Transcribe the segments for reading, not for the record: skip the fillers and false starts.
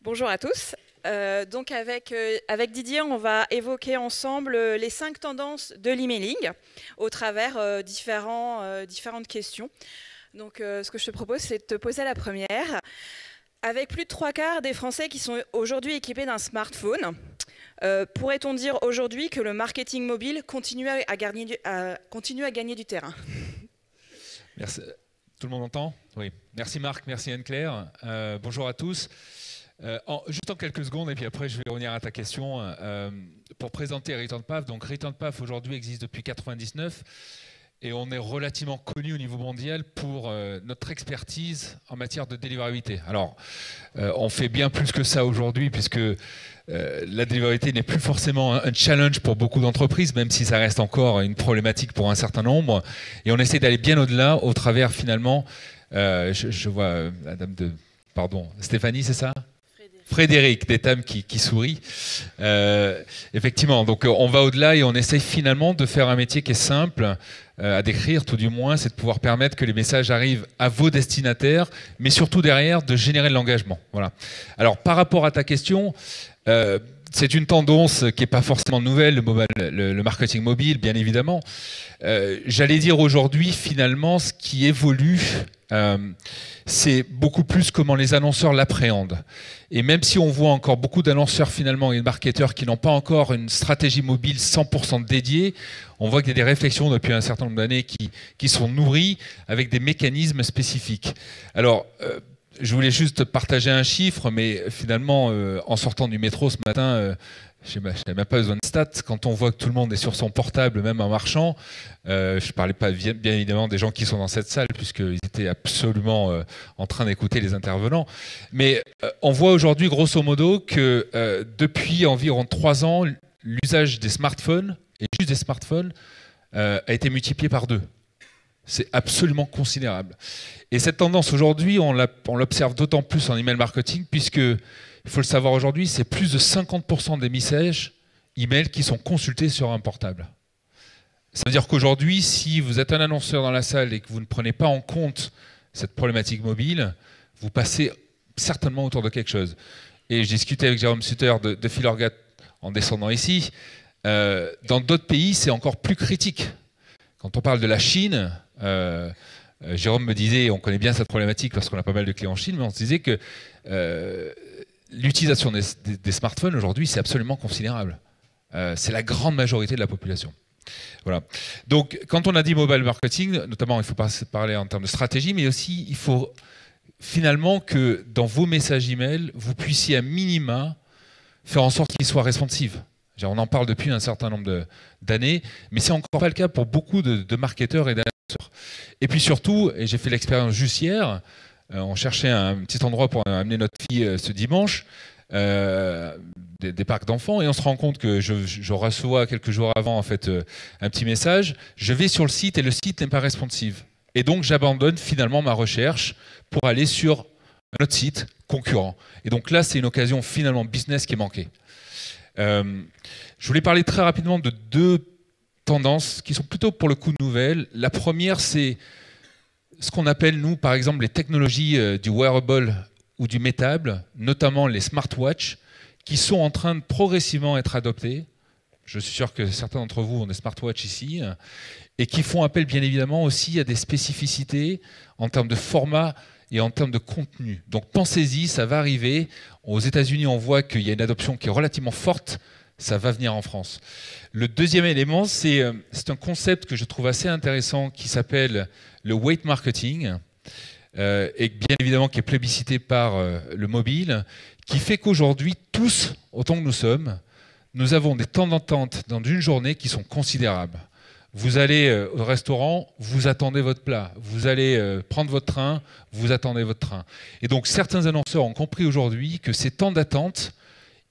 Bonjour à tous. Donc avec Didier, on va évoquer ensemble les 5 tendances de l'emailing au travers différentes questions. Donc ce que je te propose, c'est de te poser la première. Avec plus de 3/4 des Français qui sont aujourd'hui équipés d'un smartphone, pourrait-on dire aujourd'hui que le marketing mobile continue à gagner du terrain? Merci. Tout le monde entend? Oui. Merci Marc, merci Anne-Claire. Bonjour à tous. Juste en quelques secondes, et puis après je vais revenir à ta question, pour présenter Return Path. Donc Return Path aujourd'hui existe depuis 1999 et on est relativement connu au niveau mondial pour notre expertise en matière de délivrabilité. Alors, on fait bien plus que ça aujourd'hui, puisque la délivrabilité n'est plus forcément un challenge pour beaucoup d'entreprises, même si ça reste encore une problématique pour un certain nombre. Et on essaie d'aller bien au-delà, au travers finalement, je vois la dame de... Pardon, Stéphanie, c'est ça ? Frédéric, des dames qui sourit. Effectivement, donc on va au-delà et on essaye finalement de faire un métier qui est simple à décrire, tout du moins, c'est de pouvoir permettre que les messages arrivent à vos destinataires, mais surtout derrière, de générer de l'engagement. Voilà. Alors, par rapport à ta question, c'est une tendance qui n'est pas forcément nouvelle, le marketing mobile, bien évidemment. J'allais dire aujourd'hui, finalement, ce qui évolue, c'est beaucoup plus comment les annonceurs l'appréhendent. Et même si on voit encore beaucoup d'annonceurs finalement et de marketeurs qui n'ont pas encore une stratégie mobile 100% dédiée, on voit qu'il y a des réflexions depuis un certain nombre d'années qui sont nourries avec des mécanismes spécifiques. Alors, je voulais juste partager un chiffre, mais finalement, en sortant du métro ce matin, je n'avais même pas besoin de stats. Quand on voit que tout le monde est sur son portable, même en marchant, je ne parlais pas bien évidemment des gens qui sont dans cette salle, puisqu'ils étaient absolument en train d'écouter les intervenants. Mais on voit aujourd'hui, grosso modo, que depuis environ 3 ans, l'usage des smartphones, et juste des smartphones, a été multiplié par 2. C'est absolument considérable. Et cette tendance aujourd'hui, on l'observe d'autant plus en email marketing, puisque, il faut le savoir aujourd'hui, c'est plus de 50% des messages email qui sont consultés sur un portable. Ça veut dire qu'aujourd'hui, si vous êtes un annonceur dans la salle et que vous ne prenez pas en compte cette problématique mobile, vous passez certainement autour de quelque chose. Et je discutais avec Jérôme Sutter de Philorgat en descendant ici. Dans d'autres pays, c'est encore plus critique. Quand on parle de la Chine, Jérôme me disait, on connaît bien cette problématique parce qu'on a pas mal de clients en Chine, mais on se disait que l'utilisation des smartphones aujourd'hui, c'est absolument considérable. C'est la grande majorité de la population. Voilà. Donc, quand on a dit mobile marketing, notamment, il faut parler en termes de stratégie, mais aussi, il faut finalement que dans vos messages email, vous puissiez à minima faire en sorte qu'ils soient responsives. On en parle depuis un certain nombre d'années, mais c'est encore pas le cas pour beaucoup de marketeurs et d'annonceurs. Et puis surtout, et j'ai fait l'expérience juste hier, on cherchait un petit endroit pour amener notre fille ce dimanche, des parcs d'enfants, et on se rend compte que je reçois quelques jours avant en fait, un petit message, je vais sur le site et le site n'est pas responsive. Et donc j'abandonne finalement ma recherche pour aller sur un autre site concurrent. Et donc là, c'est une occasion finalement business qui est manquée. Je voulais parler très rapidement de 2 tendances qui sont plutôt pour le coup nouvelles. La première, c'est ce qu'on appelle, nous, par exemple, les technologies du wearable ou du métable, notamment les smartwatches, qui sont en train de progressivement être adoptées. Je suis sûr que certains d'entre vous ont des smartwatches ici, et qui font appel, bien évidemment, aussi à des spécificités en termes de format et en termes de contenu. Donc pensez-y, ça va arriver. Aux États-Unis, on voit qu'il y a une adoption qui est relativement forte. Ça va venir en France. Le deuxième élément, c'est un concept que je trouve assez intéressant qui s'appelle le weight marketing, et bien évidemment qui est plébiscité par le mobile, qui fait qu'aujourd'hui, tous, autant que nous sommes, nous avons des temps d'attente dans une journée qui sont considérables. Vous allez au restaurant, vous attendez votre plat. Vous allez prendre votre train, vous attendez votre train. Et donc certains annonceurs ont compris aujourd'hui que ces temps d'attente,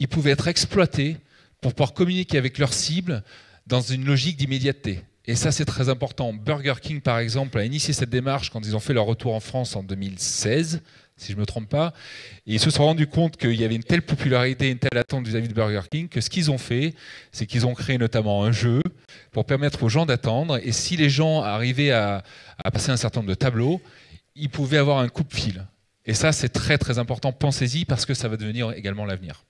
ils pouvaient être exploités pour pouvoir communiquer avec leurs cibles dans une logique d'immédiateté. Et ça, c'est très important. Burger King, par exemple, a initié cette démarche quand ils ont fait leur retour en France en 2016, si je ne me trompe pas. Et ils se sont rendus compte qu'il y avait une telle popularité, une telle attente vis-à-vis de Burger King, que ce qu'ils ont fait, c'est qu'ils ont créé notamment un jeu pour permettre aux gens d'attendre. Et si les gens arrivaient à passer un certain nombre de tableaux, ils pouvaient avoir un coup de fil. Et ça, c'est très très important. Pensez-y parce que ça va devenir également l'avenir.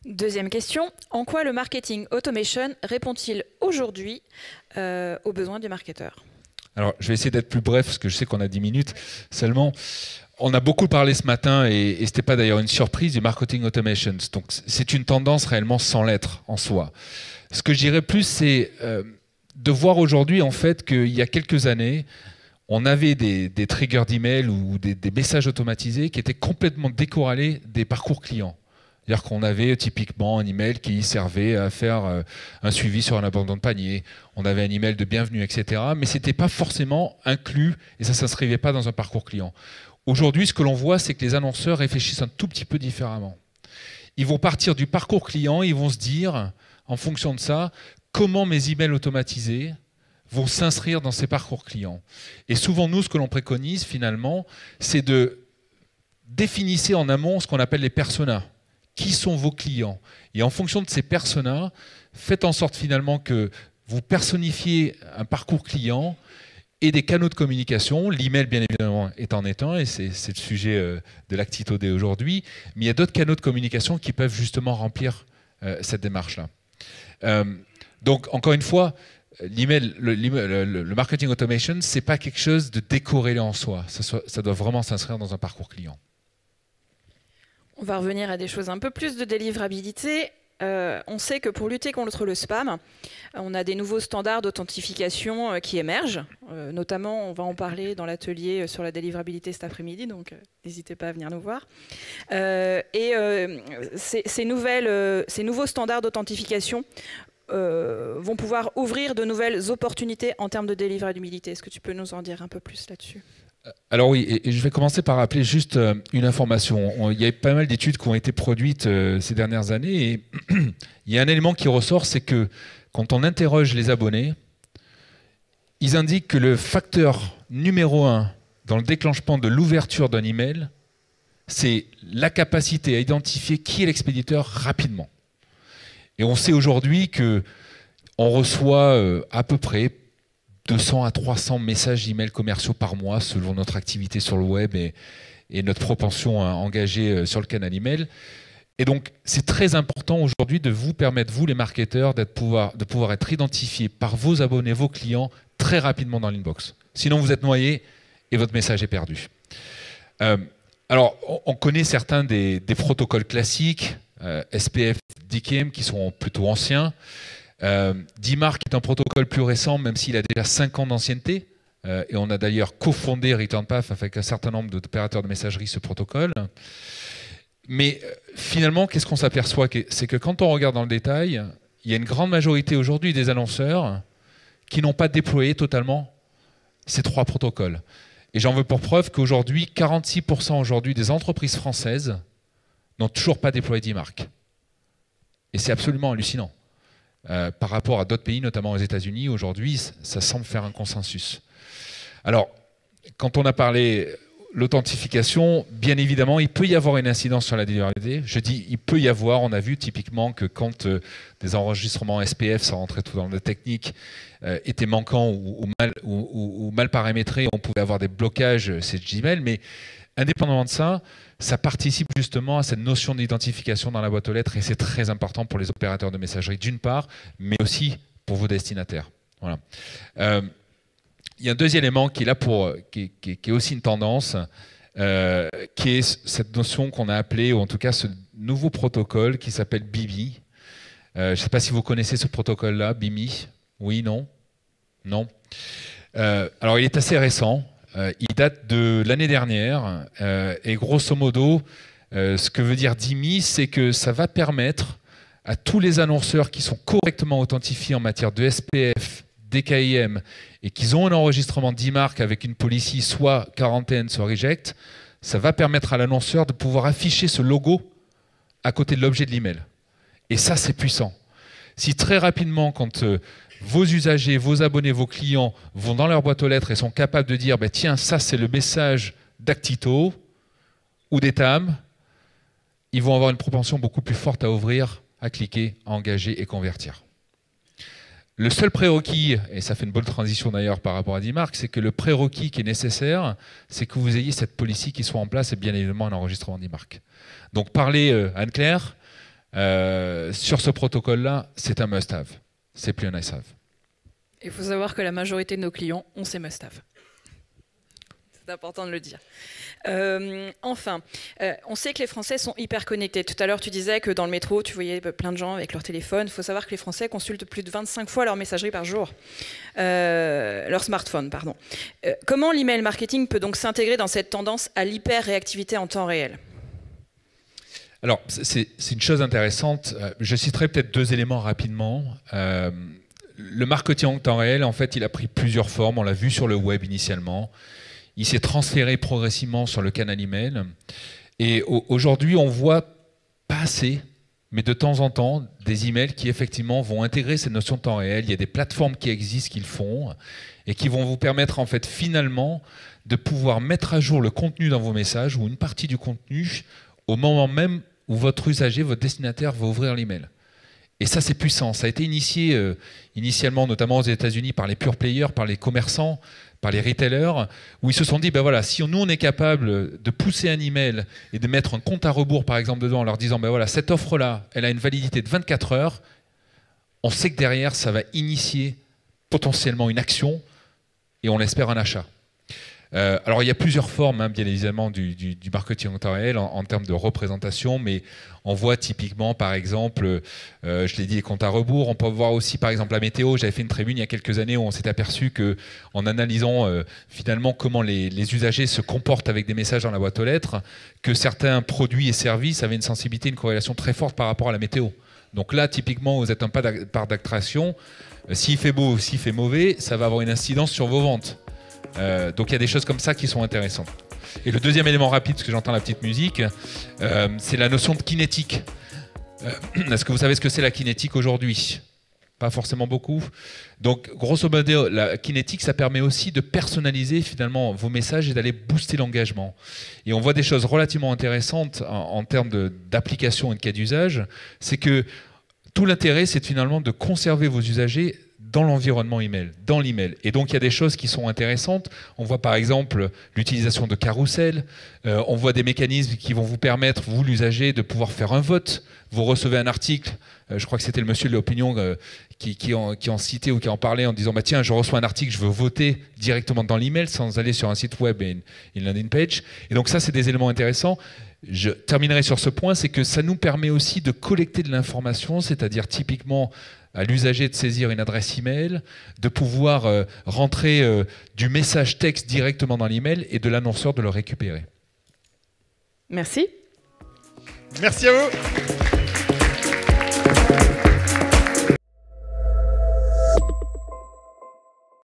Deuxième question, en quoi le marketing automation répond-il aujourd'hui aux besoins du marketeur? Alors, je vais essayer d'être plus bref parce que je sais qu'on a 10 minutes seulement. On a beaucoup parlé ce matin, et ce n'était pas d'ailleurs une surprise, du marketing automation. Donc, c'est une tendance réellement sans l'être en soi. Ce que je dirais plus, c'est de voir aujourd'hui en fait qu'il y a quelques années, on avait des triggers d'email ou des messages automatisés qui étaient complètement décorrélés des parcours clients. C'est-à-dire qu'on avait typiquement un email qui servait à faire un suivi sur un abandon de panier, on avait un email de bienvenue, etc. Mais ce n'était pas forcément inclus et ça ne s'inscrivait pas dans un parcours client. Aujourd'hui, ce que l'on voit, c'est que les annonceurs réfléchissent un tout petit peu différemment. Ils vont partir du parcours client, ils vont se dire, en fonction de ça, comment mes emails automatisés vont s'inscrire dans ces parcours clients. Et souvent, nous, ce que l'on préconise, finalement, c'est de définir en amont ce qu'on appelle les personas. Qui sont vos clients? Et en fonction de ces personas, faites en sorte finalement que vous personnifiez un parcours client et des canaux de communication. L'email, bien évidemment, est un, et c'est le sujet de l'Actito Day aujourd'hui. Mais il y a d'autres canaux de communication qui peuvent justement remplir cette démarche-là. Donc, encore une fois, l'email, le marketing automation, ce n'est pas quelque chose de décorrélé en soi. Ça doit vraiment s'inscrire dans un parcours client. On va revenir à des choses un peu plus de délivrabilité. On sait que pour lutter contre le spam, on a des nouveaux standards d'authentification qui émergent. Notamment, on va en parler dans l'atelier sur la délivrabilité cet après-midi, donc n'hésitez pas à venir nous voir. Ces nouveaux standards d'authentification vont pouvoir ouvrir de nouvelles opportunités en termes de délivrabilité. Est-ce que tu peux nous en dire un peu plus là-dessus ? Alors oui, et je vais commencer par rappeler juste une information. Il y a pas mal d'études qui ont été produites ces dernières années et il y a un élément qui ressort, c'est que quand on interroge les abonnés, ils indiquent que le facteur numéro 1 dans le déclenchement de l'ouverture d'un email, c'est la capacité à identifier qui est l'expéditeur rapidement. Et on sait aujourd'hui qu'on reçoit à peu près 200 à 300 messages email commerciaux par mois selon notre activité sur le web et notre propension à engager sur le canal email. Et donc, c'est très important aujourd'hui de vous permettre, vous les marketeurs, de pouvoir être identifiés par vos abonnés, vos clients, très rapidement dans l'inbox. Sinon, vous êtes noyé et votre message est perdu. Alors, on connaît certains des protocoles classiques, SPF, DKIM, qui sont plutôt anciens. DMARC est un protocole plus récent, même s'il a déjà 5 ans d'ancienneté. Et on a d'ailleurs cofondé ReturnPath avec un certain nombre d'opérateurs de messagerie ce protocole. Mais finalement, qu'est-ce qu'on s'aperçoit? C'est que quand on regarde dans le détail, il y a une grande majorité aujourd'hui des annonceurs qui n'ont pas déployé totalement ces 3 protocoles. Et j'en veux pour preuve qu'aujourd'hui, 46% aujourd'hui des entreprises françaises n'ont toujours pas déployé DMARC. Et c'est absolument hallucinant. Par rapport à d'autres pays, notamment aux États-Unis, aujourd'hui, ça semble faire un consensus. Alors, quand on a parlé l'authentification, bien évidemment, il peut y avoir une incidence sur la délivrabilité. Je dis il peut y avoir. On a vu typiquement que quand des enregistrements SPF, sans rentrer tout dans le technique, étaient manquants ou mal paramétrés, on pouvait avoir des blocages chez Gmail. Mais indépendamment de ça, ça participe justement à cette notion d'identification dans la boîte aux lettres et c'est très important pour les opérateurs de messagerie d'une part, mais aussi pour vos destinataires. Voilà. Il y a un deuxième élément qui est là qui est aussi une tendance, qui est cette notion qu'on a appelée, ou en tout cas ce nouveau protocole qui s'appelle BIMI. Je ne sais pas si vous connaissez ce protocole-là, BIMI. Oui, non? Non. Alors il est assez récent. Il date de l'année dernière et grosso modo, ce que veut dire DIMI, c'est que ça va permettre à tous les annonceurs qui sont correctement authentifiés en matière de SPF, DKIM et qui ont un enregistrement DMARC avec une policy soit quarantaine, soit reject, ça va permettre à l'annonceur de pouvoir afficher ce logo à côté de l'objet de l'email. Et ça, c'est puissant. Si très rapidement, quand vos usagers, vos abonnés, vos clients vont dans leur boîte aux lettres et sont capables de dire bah, « Tiens, ça c'est le message d'Actito ou d'Etam », ils vont avoir une propension beaucoup plus forte à ouvrir, à cliquer, à engager et convertir. Le seul prérequis, et ça fait une bonne transition d'ailleurs par rapport à Dimarc, c'est que le prérequis qui est nécessaire, c'est que vous ayez cette policy qui soit en place et bien évidemment un enregistrement Dimarc. Donc parler Anne-Claire sur ce protocole-là, c'est un must-have. C'est plus un nice-have. Il faut savoir que la majorité de nos clients ont ces must-have. C'est important de le dire. Enfin, on sait que les Français sont hyper connectés. Tout à l'heure, tu disais que dans le métro, tu voyais plein de gens avec leur téléphone. Il faut savoir que les Français consultent plus de 25 fois leur messagerie par jour. Leur smartphone, pardon. Comment l'email marketing peut donc s'intégrer dans cette tendance à l'hyper-réactivité en temps réel ? Alors, c'est une chose intéressante. Je citerai peut-être 2 éléments rapidement. Le marketing en temps réel, en fait, il a pris plusieurs formes. On l'a vu sur le web initialement. Il s'est transféré progressivement sur le canal email. Et aujourd'hui, on voit pas assez, mais de temps en temps, des emails qui effectivement vont intégrer cette notion de temps réel. Il y a des plateformes qui existent, qui le font, et qui vont vous permettre en fait finalement de pouvoir mettre à jour le contenu dans vos messages ou une partie du contenu au moment même où votre usager, votre destinataire va ouvrir l'email. Et ça, c'est puissant. Ça a été initié initialement, notamment aux États-Unis, par les pure players, par les commerçants, par les retailers, où ils se sont dit, ben voilà, si nous on est capable de pousser un email et de mettre un compte à rebours, par exemple, dedans, en leur disant, ben voilà, cette offre-là, elle a une validité de 24 heures, on sait que derrière, ça va initier potentiellement une action et on espère un achat. Alors il y a plusieurs formes, bien évidemment, du marketing en temps réel en termes de représentation, mais on voit typiquement, par exemple, je l'ai dit, les comptes à rebours. On peut voir aussi, par exemple, la météo. J'avais fait une tribune il y a quelques années où on s'est aperçu qu'en analysant finalement comment les usagers se comportent avec des messages dans la boîte aux lettres, que certains produits et services avaient une sensibilité, une corrélation très forte par rapport à la météo. Donc là, typiquement, vous êtes un part d'attraction. S'il fait beau ou s'il fait mauvais, ça va avoir une incidence sur vos ventes. Donc il y a des choses comme ça qui sont intéressantes. Et le deuxième élément rapide, parce que j'entends la petite musique, c'est la notion de kinétique. Est-ce que vous savez ce que c'est la kinétique aujourd'hui ? Pas forcément beaucoup. Donc grosso modo, la kinétique, ça permet aussi de personnaliser finalement vos messages et d'aller booster l'engagement. Et on voit des choses relativement intéressantes en termes d'application et de cas d'usage. C'est que tout l'intérêt, c'est finalement de conserver vos usagers dans l'environnement email, dans l'email. Et donc il y a des choses qui sont intéressantes. On voit par exemple l'utilisation de carousel. On voit des mécanismes qui vont vous permettre, vous l'usager, de pouvoir faire un vote. Vous recevez un article, je crois que c'était le monsieur de l'opinion qui en citait ou qui en parlait en disant bah, tiens, je reçois un article, je veux voter directement dans l'email sans aller sur un site web et une landing page. Et donc ça, c'est des éléments intéressants. Je terminerai sur ce point, c'est que ça nous permet aussi de collecter de l'information, c'est-à-dire typiquement à l'usager de saisir une adresse email, de pouvoir rentrer du message texte directement dans l'email et de l'annonceur de le récupérer. Merci. Merci à vous.